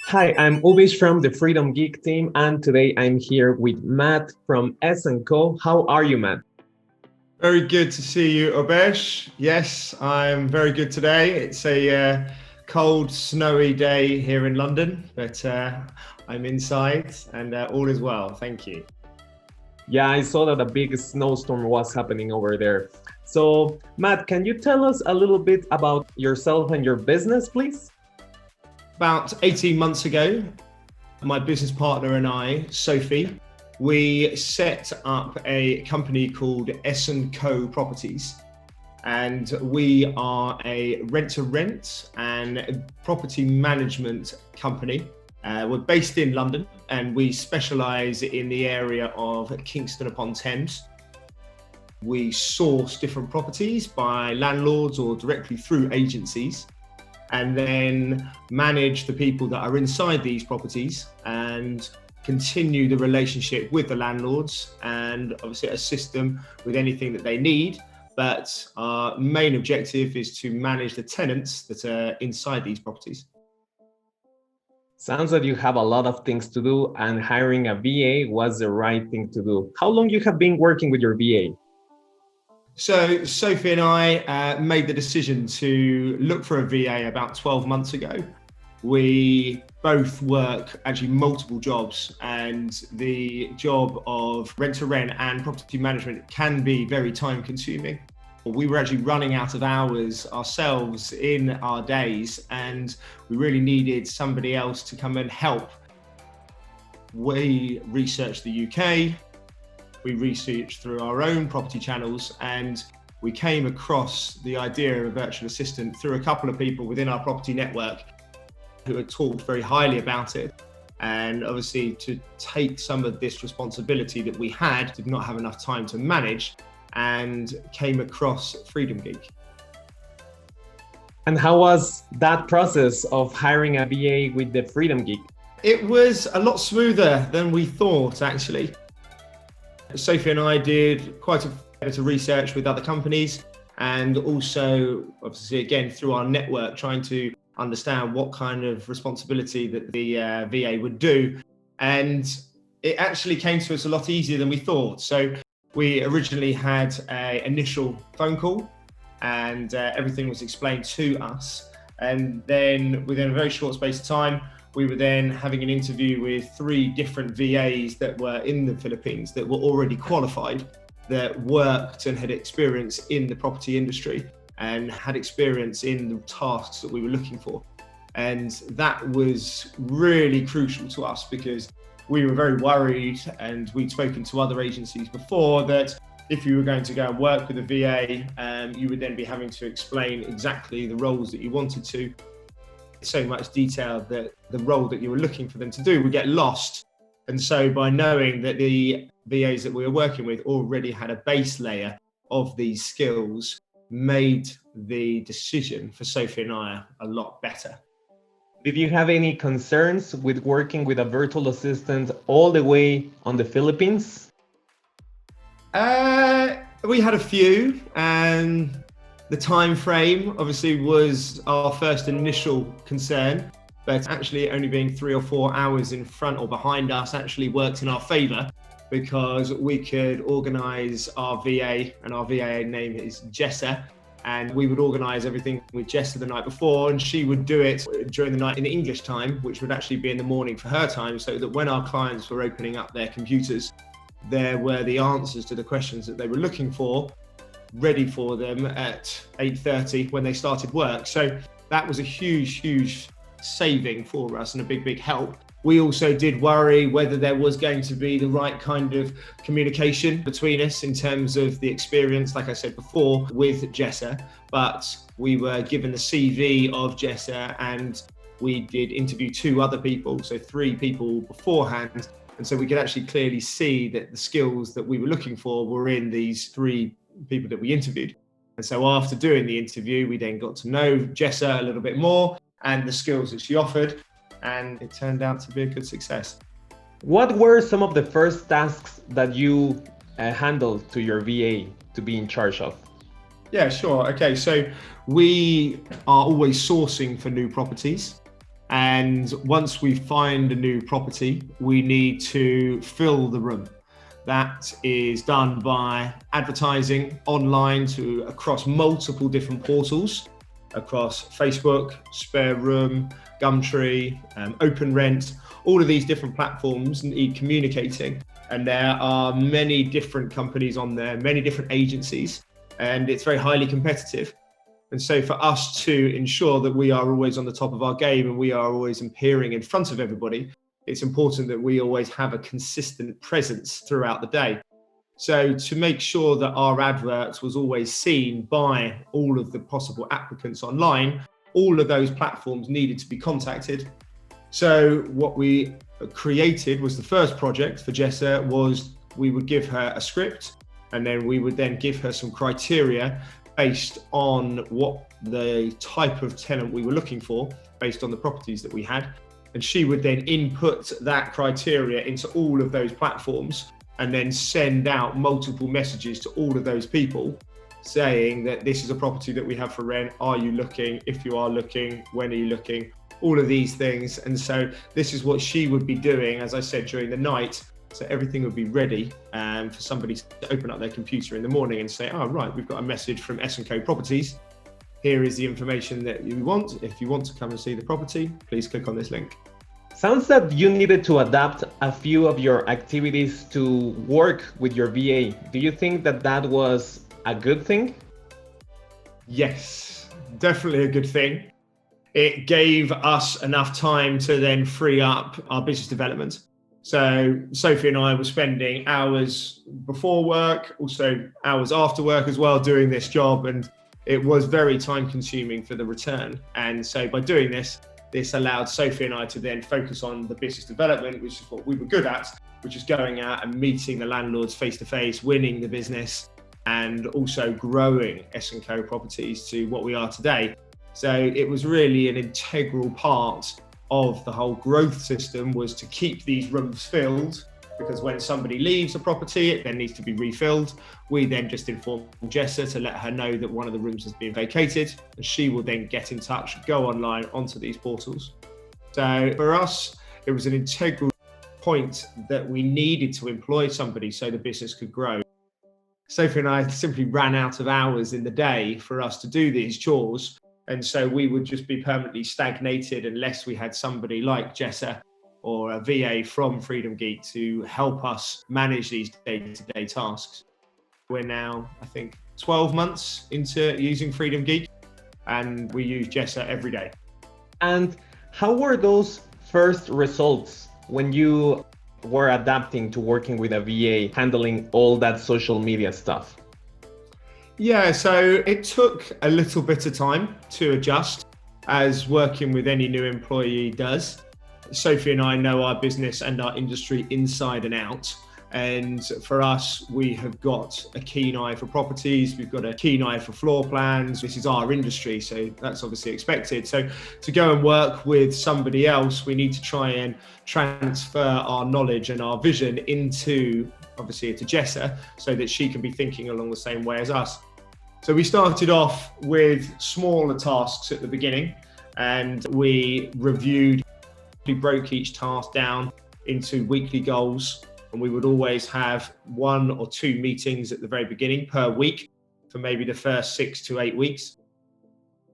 Hi, I'm Ubish from the Freedom Geek team, and today I'm here with Matt from S&Co. How are you, Matt? Very good to see you, Obesh. Yes, I'm very good today. It's a cold, snowy day here in London, but I'm inside and all is well. Thank you. Yeah, I saw that a big snowstorm was happening over there. So, Matt, can you tell us a little bit about yourself and your business, please? About 18 months ago, my business partner and I, Sophie, we set up a company called S&Co Properties. And we are a rent-to-rent and property management company. We're based in London and we specialise in the area of Kingston upon Thames. We source different properties by landlords or directly through agencies, and then manage the people that are inside these properties and continue the relationship with the landlords and obviously assist them with anything that they need. But our main objective is to manage the tenants that are inside these properties. Sounds like you have a lot of things to do, and hiring a VA was the right thing to do. How long you have been working with your VA? So Sophie and I made the decision to look for a VA about 12 months ago. We both work actually multiple jobs, and the job of rent-to-rent and property management can be very time consuming. We were actually running out of hours ourselves in our days, and we really needed somebody else to come and help. We researched the UK, we researched through our own property channels, and we came across the idea of a virtual assistant through a couple of people within our property network who had talked very highly about it. And obviously, to take some of this responsibility that we had, did not have enough time to manage, and came across Freedom Geek. And how was that process of hiring a VA with the Freedom Geek? It was a lot smoother than we thought, actually. Sophie and I did quite a bit of research with other companies, and also, obviously, again, through our network, trying to understand what kind of responsibility that the VA would do. And it actually came to us a lot easier than we thought. So we originally had an initial phone call, and everything was explained to us. And then within a very short space of time, we were then having an interview with 3 different VAs that were in the Philippines that were already qualified, that worked and had experience in the property industry and had experience in the tasks that we were looking for. And that was really crucial to us, because we were very worried, and we'd spoken to other agencies before, that if you were going to go and work with a VA, you would then be having to explain exactly the roles that you wanted to. So much detail that the role that you were looking for them to do would get lost. And so by knowing that the VAs that we were working with already had a base layer of these skills, made the decision for Sophie and I a lot better. Did you have any concerns with working with a virtual assistant all the way on the Philippines? We had a few, and the time frame obviously was our first initial concern, but actually only being 3 or 4 hours in front or behind us actually worked in our favour, because we could organise our VA, and our VA name is Jessa, and we would organise everything with Jessa the night before, and she would do it during the night in English time, which would actually be in the morning for her time, so that when our clients were opening up their computers, there were the answers to the questions that they were looking for, ready for them at 8:30 when they started work. So that was a huge saving for us and a big help. We also did worry whether there was going to be the right kind of communication between us in terms of the experience, like I said before, with Jessa. But we were given the CV of Jessa, and we did interview 2 other people, so 3 people beforehand. And so we could actually clearly see that the skills that we were looking for were in these 3 people that we interviewed. And so after doing the interview, we then got to know Jessa a little bit more and the skills that she offered, and it turned out to be a good success. What were some of the first tasks that you handled to your VA to be in charge of? Yeah, sure. Okay, so we are always sourcing for new properties. And once we find a new property, we need to fill the room. That is done by advertising online across multiple different portals, across Facebook, Spare Room, Gumtree, Open Rent. All of these different platforms need communicating. And there are many different companies on there, many different agencies, and it's very highly competitive. And so for us to ensure that we are always on the top of our game and we are always appearing in front of everybody, it's important that we always have a consistent presence throughout the day. So to make sure that our advert was always seen by all of the possible applicants online, all of those platforms needed to be contacted. So what we created was the first project for Jessa was we would give her a script, and then we would then give her some criteria based on what the type of tenant we were looking for, based on the properties that we had. And she would then input that criteria into all of those platforms and then send out multiple messages to all of those people saying that this is a property that we have for rent. Are you looking? If you are looking, when are you looking? All of these things. And so this is what she would be doing, as I said, during the night. So everything would be ready for somebody to open up their computer in the morning and say, oh, right, we've got a message from S&Co Properties. Here is the information that you want. If you want to come and see the property, please click on this link. Sounds that you needed to adapt a few of your activities to work with your VA. Do you think that that was a good thing? Yes, definitely a good thing. It gave us enough time to then free up our business development. So Sophie and I were spending hours before work, also hours after work as well, doing this job. And it was very time consuming for the return. And so by doing this allowed Sophie and I to then focus on the business development, which is what we were good at, which is going out and meeting the landlords face to face, winning the business, and also growing S&Co Properties to what we are today. So it was really an integral part of the whole growth system, was to keep these rooms filled, because when somebody leaves a property, it then needs to be refilled. We then just inform Jessa to let her know that one of the rooms has been vacated, and she will then get in touch, go online onto these portals. So for us, it was an integral point that we needed to employ somebody so the business could grow. Sophie and I simply ran out of hours in the day for us to do these chores. And so we would just be permanently stagnated unless we had somebody like Jessa or a VA from Freedom Geek to help us manage these day-to-day tasks. We're now, I think, 12 months into using Freedom Geek, and we use Jessa every day. And how were those first results when you were adapting to working with a VA, handling all that social media stuff? Yeah, so it took a little bit of time to adjust, as working with any new employee does. Sophie and I know our business and our industry inside and out. And for us, we have got a keen eye for properties. We've got a keen eye for floor plans. This is our industry, so that's obviously expected. So to go and work with somebody else, we need to try and transfer our knowledge and our vision into Jessa, so that she can be thinking along the same way as us. So we started off with smaller tasks at the beginning, and we broke each task down into weekly goals. And we would always have 1 or 2 meetings at the very beginning per week for maybe the first 6 to 8 weeks.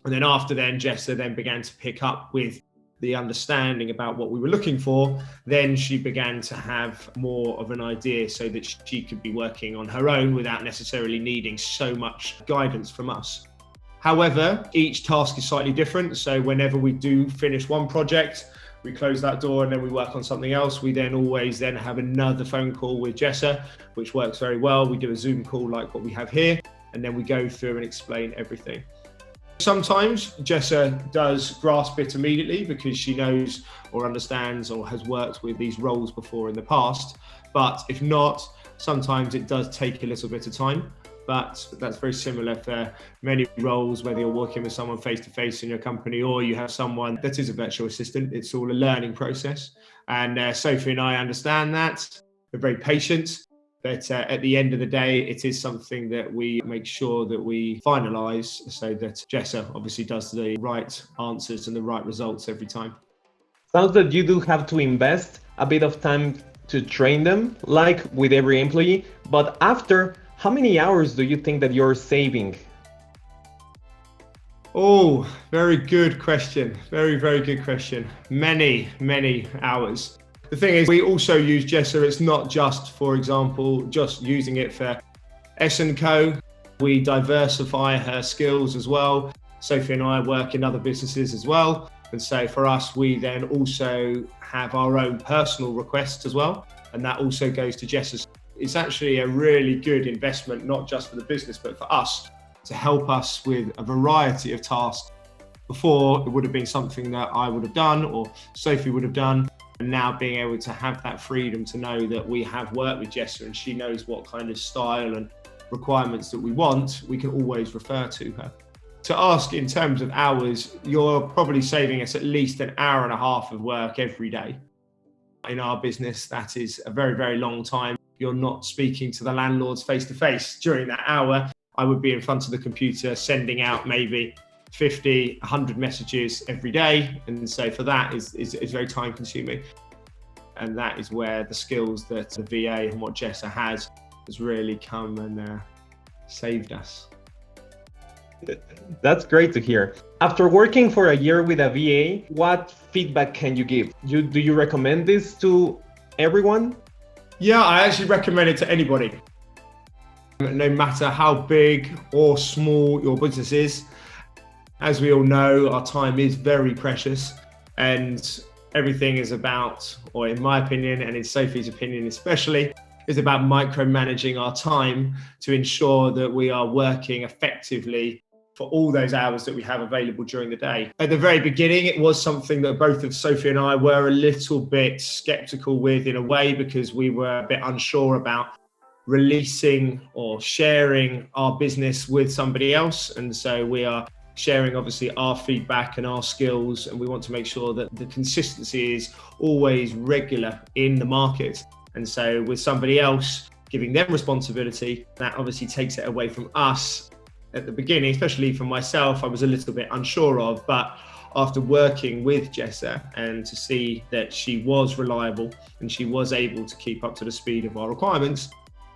And then after then, Jessa then began to pick up with the understanding about what we were looking for. Then she began to have more of an idea so that she could be working on her own without necessarily needing so much guidance from us. However, each task is slightly different. So whenever we do finish one project, we close that door and then we work on something else. We then always have another phone call with Jessa, which works very well. We do a Zoom call like what we have here, and then we go through and explain everything. Sometimes Jessa does grasp it immediately because she knows or understands or has worked with these roles before in the past. But if not, sometimes it does take a little bit of time. But that's very similar for many roles, whether you're working with someone face-to-face in your company or you have someone that is a virtual assistant. It's all a learning process. And Sophie and I understand that. We're very patient. But at the end of the day, it is something that we make sure that we finalise so that Jessa obviously does the right answers and the right results every time. Sounds that you do have to invest a bit of time to train them, like with every employee. But after, how many hours do you think that you're saving? Oh, very good question. Very, very good question. Many, many hours. The thing is, we also use Jessa. It's not just, for example, just using it for S&Co. We diversify her skills as well. Sophie and I work in other businesses as well. And so for us, we then also have our own personal requests as well. And that also goes to Jessa. It's actually a really good investment, not just for the business, but for us, to help us with a variety of tasks. Before, it would have been something that I would have done or Sophie would have done. And now being able to have that freedom to know that we have worked with Jessa and she knows what kind of style and requirements that we want, we can always refer to her. To ask in terms of hours, you're probably saving us at least an hour and a half of work every day. In our business, that is a very, very long time. You're not speaking to the landlords face to face during that hour. I would be in front of the computer sending out maybe 50, 100 messages every day. And so for that is very time consuming. And that is where the skills that the VA and what Jessa has really come and saved us. That's great to hear. After working for a year with a VA, what feedback can you give? Do you recommend this to everyone? Yeah, I actually recommend it to anybody. No matter how big or small your business is, as we all know, our time is very precious and everything is about, or in my opinion, and in Sophie's opinion especially, is about micromanaging our time to ensure that we are working effectively for all those hours that we have available during the day. At the very beginning, it was something that both of Sophie and I were a little bit skeptical with in a way, because we were a bit unsure about releasing or sharing our business with somebody else. And so we are sharing obviously our feedback and our skills, and we want to make sure that the consistency is always regular in the market. And so with somebody else giving them responsibility, that obviously takes it away from us. At the beginning, especially for myself, I was a little bit unsure of, but after working with Jessa and to see that she was reliable and she was able to keep up to the speed of our requirements,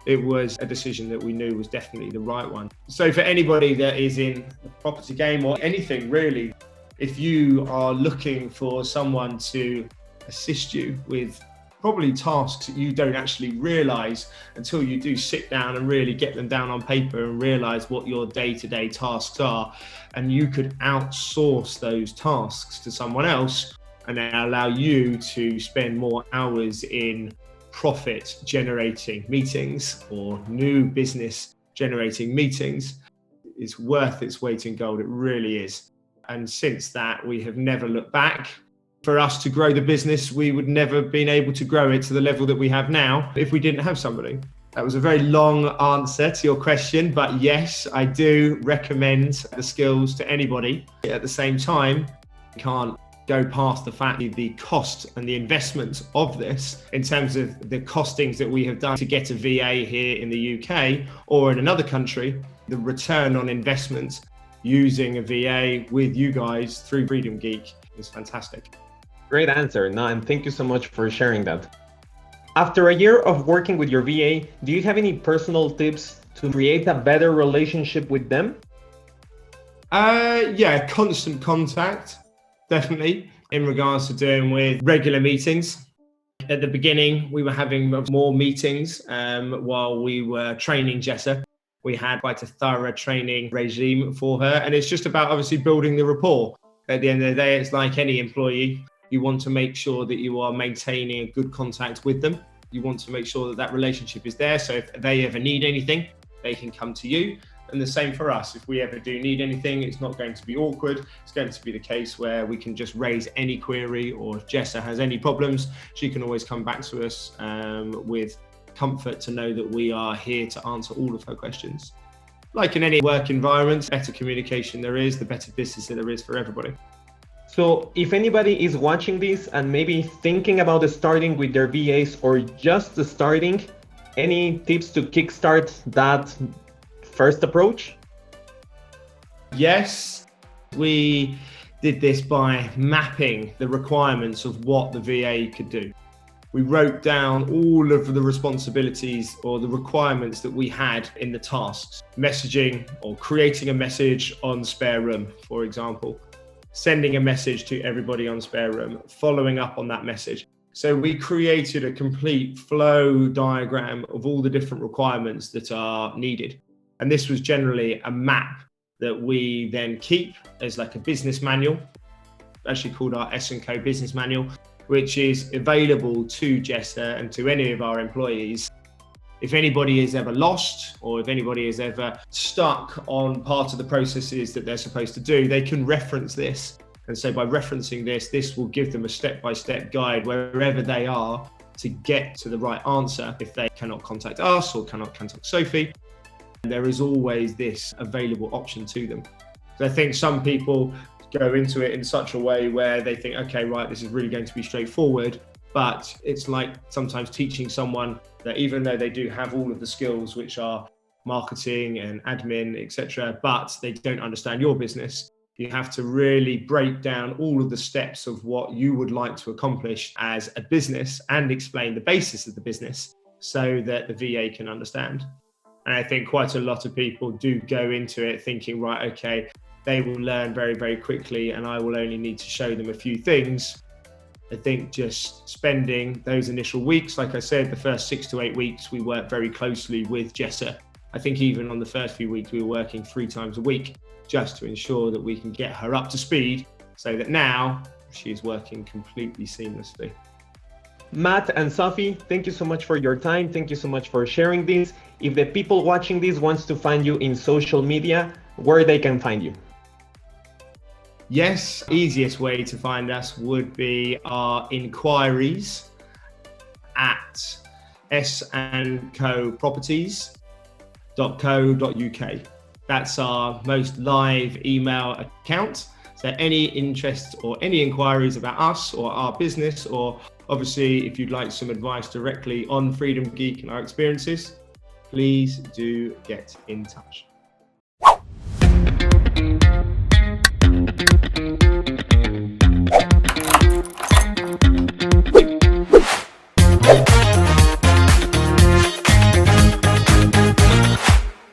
it was a decision that we knew was definitely the right one. So for anybody that is in the property game or anything really, if you are looking for someone to assist you with probably tasks that you don't actually realize until you do sit down and really get them down on paper and realize what your day-to-day tasks are, and you could outsource those tasks to someone else and then allow you to spend more hours in profit generating meetings or new business generating meetings, is worth its weight in gold. It really is. And since that, we have never looked back. For us to grow the business, we would never have been able to grow it to the level that we have now if we didn't have somebody. That was a very long answer to your question, but yes, I do recommend the skills to anybody. At the same time, you can't go past the fact that the cost and the investment of this, in terms of the costings that we have done to get a VA here in the UK or in another country, the return on investment using a VA with you guys through Freedom Geek is fantastic. Great answer. No, and thank you so much for sharing that. After a year of working with your VA, do you have any personal tips to create a better relationship with them? Yeah, constant contact, definitely, in regards to doing with regular meetings. At the beginning, we were having more meetings while we were training Jessa. We had quite a thorough training regime for her, and it's just about obviously building the rapport. At the end of the day, it's like any employee. You want to make sure that you are maintaining a good contact with them. You want to make sure that that relationship is there. So if they ever need anything, they can come to you. And the same for us. If we ever do need anything, it's not going to be awkward. It's going to be the case where we can just raise any query, or if Jessa has any problems, she can always come back to us with comfort to know that we are here to answer all of her questions. Like in any work environment, the better communication there is, the better business there is for everybody. So if anybody is watching this and maybe thinking about starting with their VAs or just starting, any tips to kickstart that first approach? Yes, we did this by mapping the requirements of what the VA could do. We wrote down all of the responsibilities or the requirements that we had in the tasks. Messaging or creating a message on Spare Room, for example. Sending a message to everybody on Spare Room, following up on that message. So we created a complete flow diagram of all the different requirements that are needed. And this was generally a map that we then keep as like a business manual, actually called our S&Co business manual, which is available to Jessa and to any of our employees. If anybody is ever lost or if anybody is ever stuck on part of the processes that they're supposed to do, they can reference this. And so by referencing this, this will give them a step-by-step guide wherever they are to get to the right answer if they cannot contact us or cannot contact Sophie. There is always this available option to them. So I think some people go into it in such a way where they think, okay, right, this is really going to be straightforward. But it's like sometimes teaching someone that even though they do have all of the skills, which are marketing and admin, etc., but they don't understand your business, you have to really break down all of the steps of what you would like to accomplish as a business and explain the basis of the business so that the VA can understand. And I think quite a lot of people do go into it thinking, right, okay, they will learn very, very quickly and I will only need to show them a few things. I think just spending those initial weeks, like I said, the first 6 to 8 weeks, we worked very closely with Jessa. I think even on the first few weeks, we were working 3 times a week just to ensure that we can get her up to speed so that now she is working completely seamlessly. Matt and Sophie, thank you so much for your time. Thank you so much for sharing this. If the people watching this wants to find you in social media, where they can find you? Yes, easiest way to find us would be our inquiries at sandcoproperties.co.uk. That's our most live email account. So any interest or any inquiries about us or our business, or obviously if you'd like some advice directly on Freedom Geek and our experiences, please do get in touch.